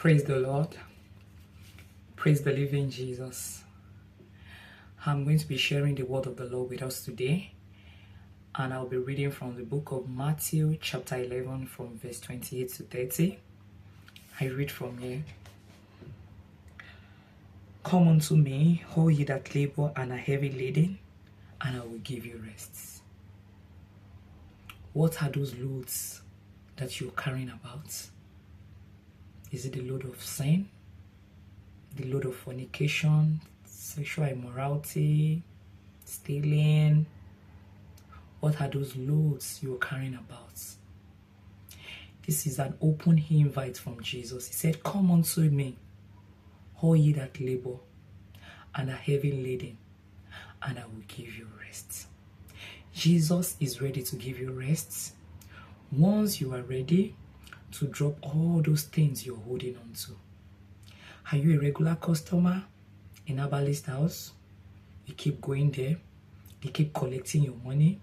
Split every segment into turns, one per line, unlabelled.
Praise the Lord. Praise the living Jesus. I'm going to be sharing the word of the Lord with us today. And I'll be reading from the book of Matthew chapter 11 from verse 28 to 30. I read from here. Come unto me, all ye that labor and are heavy laden, and I will give you rest. What are those loads that you're carrying about? Is it the load of sin? The load of fornication, sexual immorality, stealing? What are those loads you're carrying about? This is an open invite from Jesus. He said, come unto me, all ye that labor and are heavy laden, and I will give you rest. Jesus is ready to give you rest once you are ready to drop all those things you're holding on to. Are you a regular customer in Herbalist House? You keep going there, they keep collecting your money.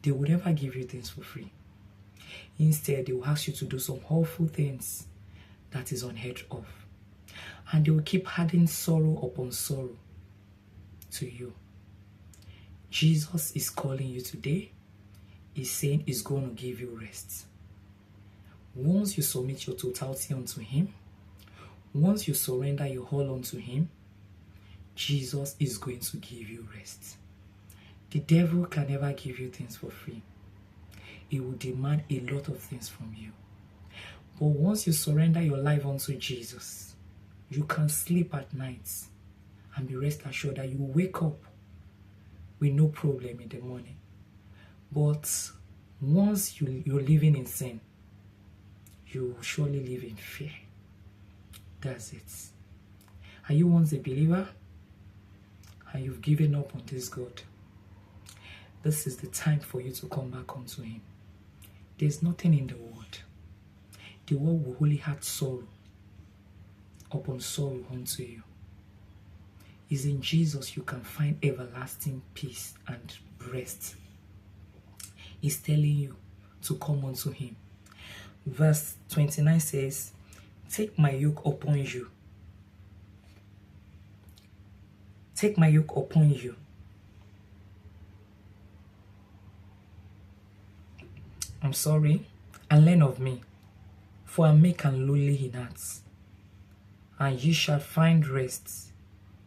They will never give you things for free. Instead, they will ask you to do some awful things that is unheard of. And they will keep adding sorrow upon sorrow to you. Jesus is calling you today. He's saying he's going to give you rest. Once you submit your totality unto him, once you surrender your whole unto him, Jesus is going to give you rest. The devil can never give you things for free. He will demand a lot of things from you. But once you surrender your life unto Jesus, you can sleep at night and be rest assured that you will wake up with no problem in the morning. But once you're living in sin, you will surely live in fear. That's it. Are you once a believer and you've given up on this God? This is the time for you to come back unto him. There's nothing in the world. The world will only add sorrow upon sorrow unto you. It's in Jesus you can find everlasting peace and rest. He's telling you to come unto him. Verse 29 says, take my yoke upon you. Take my yoke upon you. And learn of me, for I am meek and lowly in heart, and ye shall find rest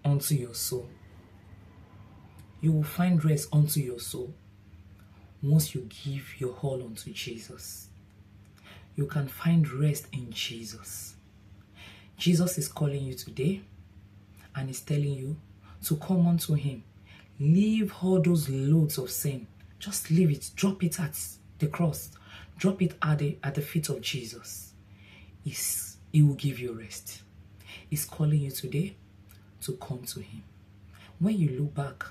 unto your soul. You will find rest unto your soul once you give your all unto Jesus. You can find rest in Jesus. Jesus is calling you today and is telling you to come unto him. Leave all those loads of sin. Just leave it. Drop it at the cross. Drop it at the feet of Jesus. He will give you rest. He's calling you today to come to him. When you look back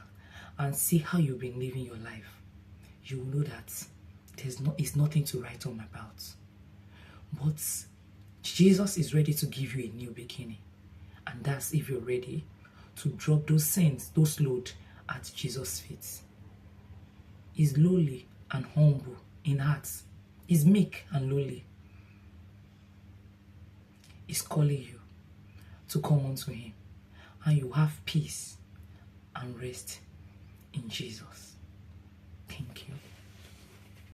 and see how you've been living your life, you will know that it's nothing to write home about. But Jesus is ready to give you a new beginning. And that's if you're ready to drop those sins, those loads at Jesus' feet. He's lowly and humble in heart. He's meek and lowly. He's calling you to come unto him. And you have peace and rest in Jesus. Thank you.